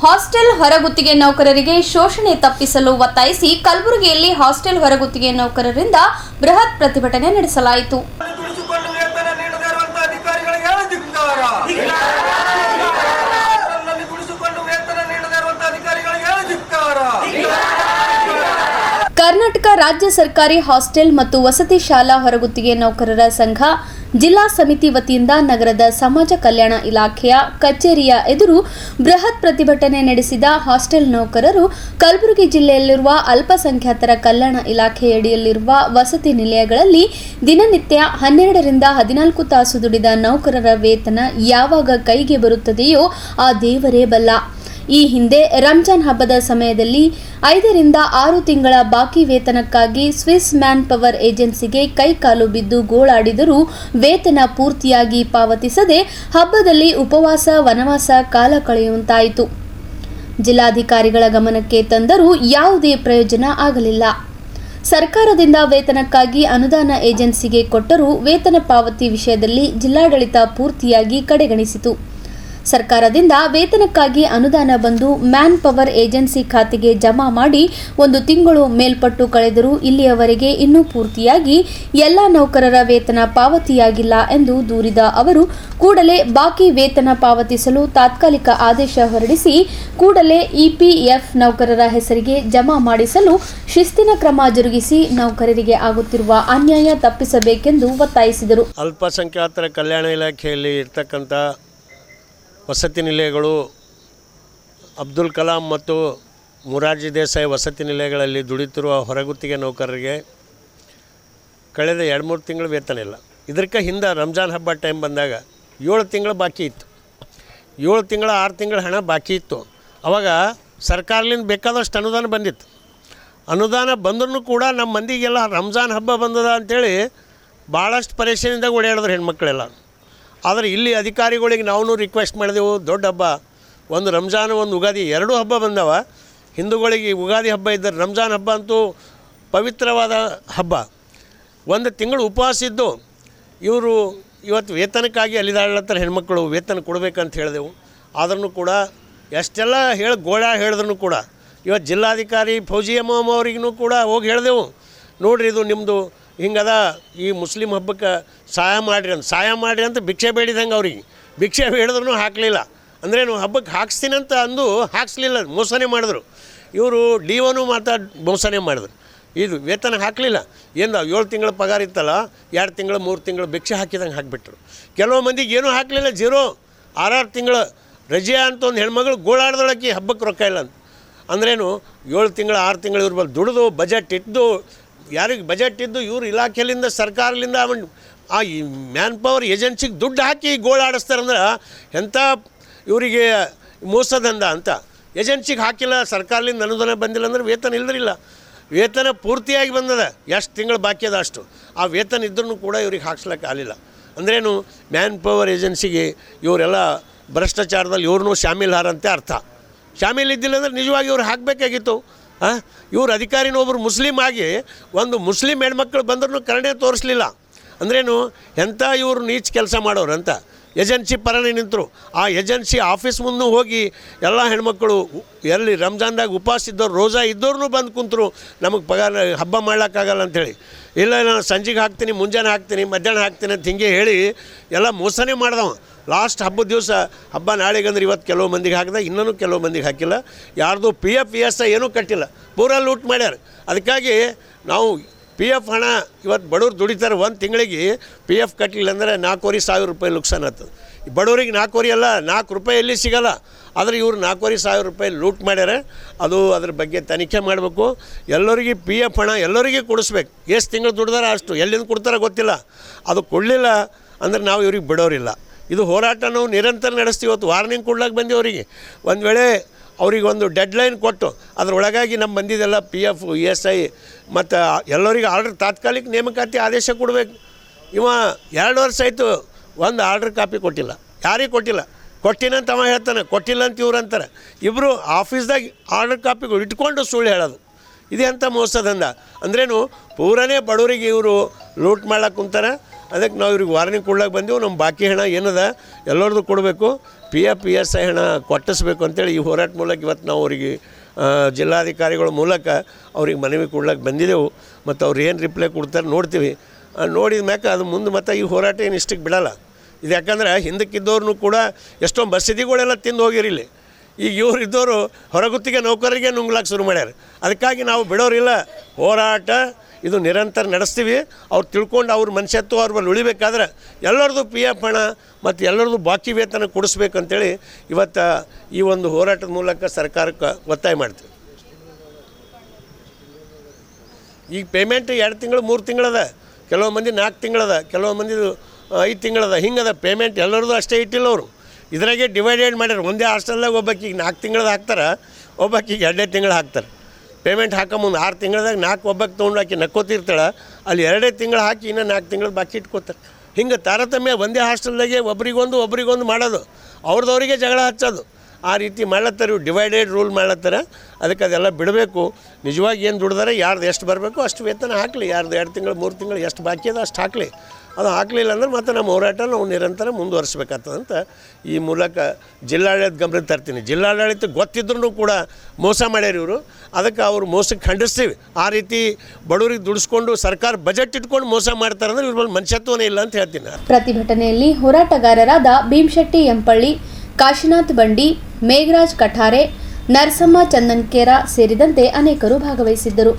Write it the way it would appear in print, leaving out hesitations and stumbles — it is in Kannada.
ಹಾಸ್ಟೆಲ್ ಹೊರಗುತ್ತಿಗೆ ನೌಕರರಿಗೆ ಶೋಷಣೆ ತಪ್ಪಿಸಲು ಒತ್ತಾಯಿಸಿ ಕಲಬುರಗಿಯಲ್ಲಿ ಹಾಸ್ಟೆಲ್ ಹೊರಗುತ್ತಿಗೆ ನೌಕರರಿಂದ ಬೃಹತ್ ಪ್ರತಿಭಟನೆ ನಡೆಸಲಾಯಿತು. ಕರ್ನಾಟಕ ರಾಜ್ಯ ಸರ್ಕಾರಿ ಹಾಸ್ಟೆಲ್ ಮತ್ತು ವಸತಿ ಶಾಲಾ ಹೊರಗುತ್ತಿಗೆ ನೌಕರರ ಸಂಘ ಜಿಲ್ಲಾ ಸಮಿತಿ ವತಿಯಿಂದ ನಗರದ ಸಮಾಜ ಕಲ್ಯಾಣ ಇಲಾಖೆಯ ಕಚೇರಿಯ ಎದುರು ಬೃಹತ್ ಪ್ರತಿಭಟನೆ ನಡೆಸಿದ ಹಾಸ್ಟೆಲ್ ನೌಕರರು ಕಲಬುರಗಿ ಜಿಲ್ಲೆಯಲ್ಲಿರುವ ಅಲ್ಪಸಂಖ್ಯಾತರ ಕಲ್ಯಾಣ ಇಲಾಖೆಯಡಿಯಲ್ಲಿರುವ ವಸತಿ ನಿಲಯಗಳಲ್ಲಿ ದಿನನಿತ್ಯ 12 ರಿಂದ 14 ತಾಸು ದುಡಿದ ನೌಕರರ ವೇತನ ಯಾವಾಗ ಕೈಗೆ ಬರುತ್ತದೆಯೋ ಆ ದೇವರೇ ಬಲ್ಲ. ಈ ಹಿಂದೆ ರಂಜಾನ್ ಹಬ್ಬದ ಸಮಯದಲ್ಲಿ 5 ರಿಂದ 6 ತಿಂಗಳ ಬಾಕಿ ವೇತನಕ್ಕಾಗಿ ಸ್ವಿಸ್ ಮ್ಯಾನ್ ಪವರ್ ಏಜೆನ್ಸಿಗೆ ಕೈಕಾಲು ಬಿದ್ದು ಗೋಳಾಡಿದರೂ ವೇತನ ಪೂರ್ತಿಯಾಗಿ ಪಾವತಿಸದೆ ಹಬ್ಬದಲ್ಲಿ ಉಪವಾಸ ವನವಾಸ ಕಾಲ ಕಳೆಯುವಂತಾಯಿತು. ಜಿಲ್ಲಾಧಿಕಾರಿಗಳ ಗಮನಕ್ಕೆ ತಂದರೂ ಯಾವುದೇ ಪ್ರಯೋಜನ ಆಗಲಿಲ್ಲ. ಸರ್ಕಾರದಿಂದ ವೇತನಕ್ಕಾಗಿ ಅನುದಾನ ಏಜೆನ್ಸಿಗೆ ಕೊಟ್ಟರೂ ವೇತನ ಪಾವತಿ ವಿಷಯದಲ್ಲಿ ಜಿಲ್ಲಾಡಳಿತ ಪೂರ್ತಿಯಾಗಿ ಕಡೆಗಣಿಸಿತು. ಸರ್ಕಾರದಿಂದ ವೇತನಕ್ಕಾಗಿ ಅನುದಾನ ಬಂದು ಮ್ಯಾನ್ ಪವರ್ ಏಜೆನ್ಸಿ ಖಾತೆಗೆ ಜಮಾ ಮಾಡಿ 1 ತಿಂಗಳು ಮೇಲ್ಪಟ್ಟು ಕಳೆದರೂ ಇಲ್ಲಿಯವರೆಗೆ ಇನ್ನೂ ಪೂರ್ತಿಯಾಗಿ ಎಲ್ಲ ನೌಕರರ ವೇತನ ಪಾವತಿಯಾಗಿಲ್ಲ ಎಂದು ದೂರಿದ ಅವರು ಕೂಡಲೇ ಬಾಕಿ ವೇತನ ಪಾವತಿಸಲು ತಾತ್ಕಾಲಿಕ ಆದೇಶ ಹೊರಡಿಸಿ ಕೂಡಲೇ ಇಪಿಎಫ್ ನೌಕರರ ಹೆಸರಿಗೆ ಜಮಾ ಮಾಡಿಸಲು ಶಿಸ್ತಿನ ಕ್ರಮ ಜರುಗಿಸಿ ನೌಕರರಿಗೆ ಆಗುತ್ತಿರುವ ಅನ್ಯಾಯ ತಪ್ಪಿಸಬೇಕೆಂದು ಒತ್ತಾಯಿಸಿದರು. ಅಲ್ಪಸಂಖ್ಯಾತರ ಕಲ್ಯಾಣ ಇಲಾಖೆಯಲ್ಲಿ ಇರ್ತಕ್ಕಂಥ ವಸತಿ ನಿಲಯಗಳು ಅಬ್ದುಲ್ ಕಲಾಂ ಮತ್ತು ಮೊರಾರ್ಜಿ ದೇಸಾಯಿ ವಸತಿ ನಿಲಯಗಳಲ್ಲಿ ದುಡಿತಿರುವ ಹೊರಗುತ್ತಿಗೆ ನೌಕರರಿಗೆ ಕಳೆದ 2-3 ತಿಂಗಳು ವೇತನ ಇಲ್ಲ. ಇದಕ್ಕೆ ಹಿಂದೆ ರಂಜಾನ್ ಹಬ್ಬ ಟೈಮ್ ಬಂದಾಗ 7 ತಿಂಗಳು ಬಾಕಿ ಇತ್ತು. 7 ತಿಂಗಳ 6 ತಿಂಗಳ ಹಣ ಬಾಕಿ ಇತ್ತು. ಆವಾಗ ಸರ್ಕಾರದಿಂದ ಬೇಕಾದಷ್ಟು ಅನುದಾನ ಬಂದಿತ್ತು. ಅನುದಾನ ಬಂದ್ರೂ ಕೂಡ ನಮ್ಮ ಮಂದಿಗೆಲ್ಲ ರಂಜಾನ್ ಹಬ್ಬ ಬಂದದ ಅಂಥೇಳಿ ಭಾಳಷ್ಟು ಪರೇಶಾನಿಂದಾಗ ಓಡಾಡಿದ್ರು ಹೆಣ್ಮಕ್ಳೆಲ್ಲ. ಆದರೆ ಇಲ್ಲಿ ಅಧಿಕಾರಿಗಳಿಗೆ ನಾವು ರಿಕ್ವೆಸ್ಟ್ ಮಾಡಿದೆವು. ದೊಡ್ಡ ಹಬ್ಬ, ಒಂದು ರಂಜಾನ್ ಒಂದು ಉಗಾದಿ 2 ಹಬ್ಬ ಬಂದವ. ಹಿಂದೂಗಳಿಗೆ ಉಗಾದಿ ಹಬ್ಬ ಇದ್ದರೆ ರಂಜಾನ್ ಹಬ್ಬ ಅಂತೂ ಪವಿತ್ರವಾದ ಹಬ್ಬ. 1 ತಿಂಗಳು ಉಪವಾಸ ಇದ್ದು ಇವರು ಇವತ್ತು ವೇತನಕ್ಕಾಗಿ ಅಲಿದಾಡ್ಲತ್ತರ ಹೆಣ್ಮಕ್ಳು ವೇತನ ಕೊಡಬೇಕಂತ ಹೇಳಿದೆವು. ಆದ್ರೂ ಕೂಡ ಎಷ್ಟೆಲ್ಲ ಗೋಳಾ ಹೇಳಿದ್ರು ಕೂಡ ಇವತ್ತು ಜಿಲ್ಲಾಧಿಕಾರಿ ಫೌಜಿ ಅಮ್ಮ ಅವ್ರಿಗೂ ಕೂಡ ಹೋಗಿ ಹೇಳಿದೆವು, ನೋಡಿರಿ ಇದು ನಿಮ್ಮದು ಹಿಂಗದ, ಈ ಮುಸ್ಲಿಂ ಹಬ್ಬಕ್ಕೆ ಸಹಾಯ ಮಾಡಿರಿ ಅಂತ ಭಿಕ್ಷೆ ಬೇಡಿದಂಗೆ ಅವ್ರಿಗೆ ಭಿಕ್ಷೆ ಬೇಡಿದ್ರೂ ಹಾಕಲಿಲ್ಲ. ಅಂದ್ರೇನು ಹಬ್ಬಕ್ಕೆ ಹಾಕ್ಸ್ತೀನಂತ ಅಂದು ಹಾಕ್ಸ್ಲಿಲ್ಲ, ಮೋಸನೆ ಮಾಡಿದ್ರು. ಇವರು ಡಿಒನು ಮೋಸನೆ ಮಾಡಿದ್ರು. ಇದು ವೇತನ ಹಾಕಲಿಲ್ಲ. ಏನು 7 ತಿಂಗಳ ಪಗಾರ ಇತ್ತಲ್ಲ 2 ತಿಂಗಳು 3 ತಿಂಗಳು ಭಿಕ್ಷೆ ಹಾಕಿದಂಗೆ ಹಾಕಿಬಿಟ್ರು. ಕೆಲವು ಮಂದಿಗೆ ಏನೂ ಹಾಕಲಿಲ್ಲ, 0 6 ತಿಂಗಳು ರಜೆ ಅಂತ ಒಂದು ಹೆಣ್ಮಗಳು ಗೋಳಾಡ್ದೊಳಕ್ಕೆ ಹಬ್ಬಕ್ಕೆ ರೊಕ್ಕ ಇಲ್ಲ ಅಂತ. ಅಂದ್ರೇನು 7 ತಿಂಗಳು 6 ತಿಂಗಳು ಇವ್ರ ಬಲ್ಲಿ ದುಡಿದು ಬಜೆಟ್ ಇದ್ದು ಯಾರಿಗೆ ಬಜೆಟ್ ಇದ್ದು ಇವರು ಇಲಾಖೆಯಿಂದ ಸರ್ಕಾರದಿಂದ ಆ ಮ್ಯಾನ್ ಪವರ್ ಏಜೆನ್ಸಿಗೆ ದುಡ್ಡು ಹಾಕಿ ಗೋಳಾಡಿಸ್ತಾರಂದ್ರೆ ಎಂಥ ಇವರಿಗೆ ಮೋಸದಂದ ಅಂತ. ಏಜೆನ್ಸಿಗೆ ಹಾಕಿಲ್ಲ, ಸರ್ಕಾರದಿಂದ ಅನುದಾನ ಬಂದಿಲ್ಲ ಅಂದ್ರೆ ವೇತನ ಇಲ್ಲದ್ರಿಲ್ಲ. ವೇತನ ಪೂರ್ತಿಯಾಗಿ ಬಂದದ, ಎಷ್ಟು ತಿಂಗಳು ಬಾಕಿ ಅದ ಅಷ್ಟು. ಆ ವೇತನ ಇದ್ರೂ ಕೂಡ ಇವ್ರಿಗೆ ಹಾಕ್ಸ್ಲಿಕ್ಕೆ ಆಗಲಿಲ್ಲ. ಅಂದ್ರೇನು ಮ್ಯಾನ್ ಪವರ್ ಏಜೆನ್ಸಿಗೆ ಇವರೆಲ್ಲ ಭ್ರಷ್ಟಾಚಾರದಲ್ಲಿ ಇವ್ರನ್ನೂ ಶಾಮೀಲಾರಂತೆ ಅರ್ಥ. ಶಾಮೀಲ್ ಇದ್ದಿಲ್ಲ ಅಂದ್ರೆ ನಿಜವಾಗಿ ಇವ್ರು ಹಾಕಬೇಕಾಗಿತ್ತು. ಇವ್ರು ಅಧಿಕಾರಿನೊಬ್ಬರು ಮುಸ್ಲಿಮ್ ಆಗಿ ಒಂದು ಮುಸ್ಲಿಂ ಹೆಣ್ಮಕ್ಳು ಬಂದ್ರೂ ಕರುಣೆ ತೋರಿಸಲಿಲ್ಲ. ಅಂದ್ರೇನು ಎಂಥ ಇವರು ನೀಚ್ ಕೆಲಸ ಮಾಡೋರು ಅಂತ ಏಜೆನ್ಸಿ ಪರನೇ ನಿಂತರು. ಆ ಏಜೆನ್ಸಿ ಆಫೀಸ್ ಮುಂದೆ ಹೋಗಿ ಎಲ್ಲ ಹೆಣ್ಮಕ್ಳು ಎಲ್ಲಿ ರಂಜಾನ್ದಾಗ ಉಪವಾಸ ಇದ್ದವ್ರು ರೋಜಾ ಇದ್ದವ್ರೂ ಬಂದು ಕುಂತರು, ನಮಗೆ ಪಗಾರ ಹಬ್ಬ ಮಾಡ್ಲಿಕ್ಕಾಗಲ್ಲ ಅಂಥೇಳಿ. ಇಲ್ಲ ನಾನು ಸಂಜೆಗೆ ಹಾಕ್ತೀನಿ, ಮುಂಜಾನೆ ಹಾಕ್ತೀನಿ, ಮಧ್ಯಾಹ್ನ ಹಾಕ್ತೀನಿ ಅಂತ ಹಿಂಗೆ ಹೇಳಿ ಎಲ್ಲ ಮೋಸನೇ ಮಾಡ್ದವ. ಲಾಸ್ಟ್ ಹಬ್ಬದ ದಿವಸ ಹಬ್ಬ ನಾಳೆಗಂದ್ರೆ ಇವತ್ತು ಕೆಲವು ಮಂದಿಗೆ ಹಾಕಿದ, ಇನ್ನೂ ಕೆಲವು ಮಂದಿಗೆ ಹಾಕಿಲ್ಲ. ಯಾರ್ದು PF ESI ಏನೂ ಕಟ್ಟಿಲ್ಲ, ಪೂರ ಲೂಟ್ ಮಾಡ್ಯಾರ. ಅದಕ್ಕಾಗಿ ನಾವು PF ಹಣ ಇವತ್ತು ಬಡವ್ರು ದುಡಿತಾರೆ. 1 ತಿಂಗಳಿಗೆ PF ಕಟ್ಟಲಿಲ್ಲ ಅಂದರೆ 4,500 ರೂಪಾಯಿ ನುಕ್ಸಾನ್ ಆಗ್ತದೆ. ಬಡವರಿಗೆ 4,500 ಅಲ್ಲ, 4 ರೂಪಾಯಿ ಎಲ್ಲಿ ಸಿಗೋಲ್ಲ. ಆದರೆ ಇವರು 4,500 ರೂಪಾಯಿ ಲೂಟ್ ಮಾಡ್ಯಾರ. ಅದು ಅದ್ರ ಬಗ್ಗೆ ತನಿಖೆ ಮಾಡಬೇಕು. ಎಲ್ಲರಿಗೆ PF ಹಣ ಎಲ್ಲರಿಗೆ ಕೊಡಿಸ್ಬೇಕು. ಎಷ್ಟು ತಿಂಗಳು ದುಡ್ದಾರ ಅಷ್ಟು ಎಲ್ಲಿಂದ ಕೊಡ್ತಾರ ಗೊತ್ತಿಲ್ಲ. ಅದು ಕೊಡಲಿಲ್ಲ ಅಂದರೆ ನಾವು ಇವ್ರಿಗೆ ಬಿಡೋರಿಲ್ಲ. ಇದು ಹೋರಾಟ ನಾವು ನಿರಂತರ ನಡೆಸ್ತೀವಿ. ಇವತ್ತು ವಾರ್ನಿಂಗ್ ಕೊಡ್ಲಾಕ ಬಂದು ಅವರಿಗೆ ಒಂದು ವೇಳೆ ಅವ್ರಿಗೆ ಒಂದು ಡೆಡ್ಲೈನ್ ಕೊಟ್ಟು ಅದರೊಳಗಾಗಿ ನಮ್ಮ ಬಂದಿದ್ದೆಲ್ಲ PF ESI ಮತ್ತು ಎಲ್ಲರಿಗೆ ಆರ್ಡ್ರ್ ತಾತ್ಕಾಲಿಕ ನೇಮಕಾತಿ ಆದೇಶ ಕೊಡಬೇಕು. ಇವ 2 ವರ್ಷ ಆಯಿತು ಒಂದು ಆರ್ಡ್ರ್ ಕಾಪಿ ಕೊಟ್ಟಿಲ್ಲ, ಯಾರಿಗೆ ಕೊಟ್ಟಿಲ್ಲ. ಕೊಟ್ಟಿನಂತ ಅವ ಹೇಳ್ತಾನೆ, ಕೊಟ್ಟಿಲ್ಲ ಅಂತ ಇವ್ರು ಅಂತಾರೆ. ಇಬ್ಬರು ಆಫೀಸ್ದಾಗ ಆರ್ಡ್ರ್ ಕಾಪಿಗಳು ಇಟ್ಕೊಂಡು ಸುಳ್ಳು ಹೇಳೋದು. ಇದೆ ಅಂಥ ಮೋಸದಂದ. ಅಂದ್ರೇನು ಪೂರನೇ ಬಡವರಿಗೆ ಇವರು ಲೂಟ್ ಮಾಡ್ಲಿಕ್ಕೆ ಕುಂತಾರೆ. ಅದಕ್ಕೆ ನಾವು ಇವ್ರಿಗೆ ವಾರ್ನಿಂಗ್ ಕೊಡ್ಲಿಕ್ಕೆ ಬಂದೆವು. ನಮ್ಮ ಬಾಕಿ ಹಣ ಏನದ ಎಲ್ಲರದು ಕೊಡಬೇಕು. PF ಹಣ ಕೊಟ್ಟಿಸ್ಬೇಕು ಅಂತೇಳಿ ಈ ಹೋರಾಟ ಮೂಲಕ ಇವತ್ತು ನಾವು ಅವರಿಗೆ ಜಿಲ್ಲಾಧಿಕಾರಿಗಳ ಮೂಲಕ ಅವ್ರಿಗೆ ಮನವಿ ಕೊಡ್ಲಿಕ್ಕೆ ಬಂದಿದ್ದೆವು. ಮತ್ತು ಅವ್ರು ಏನು ರಿಪ್ಲೈ ಕೊಡ್ತಾರೆ ನೋಡ್ತೀವಿ. ನೋಡಿದ ಮ್ಯಾಕೆ ಅದು ಮುಂದೆ ಮತ್ತು ಈ ಹೋರಾಟ ಏನು ಇಷ್ಟಕ್ಕೆ ಬಿಡಲ್ಲ. ಇದು ಯಾಕಂದ್ರೆ ಹಿಂದಕ್ಕಿದ್ದವ್ರನ್ನೂ ಕೂಡ ಎಷ್ಟೊಂದು ಮಸೀದಿಗಳೆಲ್ಲ ತಿಂದು ಹೋಗಿರಿಲ್ಲಿ. ಈಗ ಇವ್ರು ಇದ್ದವರು ಹೊರಗುತ್ತಿಗೆ ನೌಕರರಿಗೆ ನುಂಗ್ಲಾಕ್ಕೆ ಶುರು ಮಾಡ್ಯಾರ. ಅದಕ್ಕಾಗಿ ನಾವು ಬಿಡೋರಿಲ್ಲ, ಹೋರಾಟ ಇದು ನಿರಂತರ ನಡೆಸ್ತೀವಿ. ಅವ್ರು ತಿಳ್ಕೊಂಡು ಅವ್ರ ಮನುಷ್ಯತ್ವ ಅವ್ರ ಮೇಲೆ ಉಳಿಬೇಕಾದ್ರೆ ಎಲ್ಲರದು PF ಹಣ ಮತ್ತು ಎಲ್ಲರದು ಬಾಕಿ ವೇತನ ಕೊಡಿಸ್ಬೇಕಂತೇಳಿ ಇವತ್ತು ಈ ಒಂದು ಹೋರಾಟದ ಮೂಲಕ ಸರ್ಕಾರಕ್ಕೆ ಒತ್ತಾಯ ಮಾಡ್ತೀವಿ. ಈಗ ಪೇಮೆಂಟ್ 2 ತಿಂಗಳು 3 ತಿಂಗಳದ, ಕೆಲವು ಮಂದಿ 4 ತಿಂಗಳದ, ಕೆಲವು ಮಂದಿ 5 ತಿಂಗಳದ, ಹಿಂಗದ ಪೇಮೆಂಟ್ ಎಲ್ಲರದು ಅಷ್ಟೇ ಇಟ್ಟಿಲ್ಲ ಅವರು. ಇದ್ರಾಗೆ ಡಿವೈಡೆಡ್ ಮಾಡ್ಯಾರ. ಒಂದೇ ಹಾಸ್ಟೆಲ್ದಾಗ ಒಬ್ಬಾಕಿಗೆ 4 ತಿಂಗಳದ ಹಾಕ್ತಾರೆ, ಒಬ್ಬಾಕಿಗೆ 2 ತಿಂಗಳು ಹಾಕ್ತಾರೆ. ಪೇಮೆಂಟ್ ಹಾಕೊಂಬಂದು 6 ತಿಂಗಳದಾಗ 4 ಒಬ್ಬಕ್ಕೆ ತೊಗೊಂಡು ಆಕಿ ನಕ್ಕೋತಿರ್ತಾಳೆ, ಅಲ್ಲಿ 2 ತಿಂಗಳು ಹಾಕಿ ಇನ್ನೂ 4 ತಿಂಗಳು ಬಾಕಿ ಇಟ್ಕೋತಾರೆ. ಹಿಂಗೆ ತಾರತಮ್ಯ ಒಂದೇ ಹಾಸ್ಟೆಲ್ದಾಗೆ ಒಬ್ರಿಗೊಂದು ಮಾಡೋದು, ಅವ್ರದವರಿಗೆ ಜಗಳ ಹಚ್ಚೋದು, ಆ ರೀತಿ ಮಾಡ್ಲತ್ತಾರೆ. Divided rule ಮಾಡ್ಲತ್ತಾರೆ. ಅದಕ್ಕೆ ಅದೆಲ್ಲ ಬಿಡಬೇಕು. ನಿಜವಾಗಿ ಏನು ದುಡ್ದಾರೆ ಯಾರ್ದು ಎಷ್ಟು ಬರಬೇಕು ಅಷ್ಟು ವೇತನ ಹಾಕಲಿ. ಯಾರ್ದು 2 ತಿಂಗಳು 3 ತಿಂಗಳು ಎಷ್ಟು ಬಾಕಿ ಅದ ಅಷ್ಟು ಹಾಕಲಿ. ಅದು ಹಾಕಲಿಲ್ಲ ಅಂದ್ರೆ ಮತ್ತು ನಮ್ಮ ಹೋರಾಟ ನಾವು ನಿರಂತರ ಮುಂದುವರಿಸ್ಬೇಕಾಗ್ತದಂತ ಈ ಮೂಲಕ ಜಿಲ್ಲಾಡಳಿತ ಗಮನಕ್ಕೆ ತರ್ತೀನಿ. ಜಿಲ್ಲಾಡಳಿತ ಗೊತ್ತಿದ್ರೂ ಕೂಡ ಮೋಸ ಮಾಡ್ಯಾರ ಇವರು. ಅದಕ್ಕೆ ಅವ್ರು ಮೋಸಕ್ಕೆ ಖಂಡಿಸ್ತೀವಿ. ಆ ರೀತಿ ಬಡವರಿಗೆ ದುಡಿಸ್ಕೊಂಡು ಸರ್ಕಾರ ಬಜೆಟ್ ಇಟ್ಕೊಂಡು ಮೋಸ ಮಾಡ್ತಾರೆ ಅಂದ್ರೆ ಇವ್ರ ಮನುಷ್ಯತ್ವನೇ ಇಲ್ಲ ಅಂತ ಹೇಳ್ತೀನಿ. ಪ್ರತಿಭಟನೆಯಲ್ಲಿ ಹೋರಾಟಗಾರರಾದ ಭೀಮಶೆಟ್ಟಿ ಎಂಪಳ್ಳಿ, ಕಾಶಿನಾಥ್ ಬಂಡಿ, ಮೇಘರಾಜ್ ಕಠಾರೆ, ನರಸಮ್ಮ ಚಂದನ್ಕೇರ ಸೇರಿದಂತೆ ಅನೇಕರು ಭಾಗವಹಿಸಿದ್ದರು.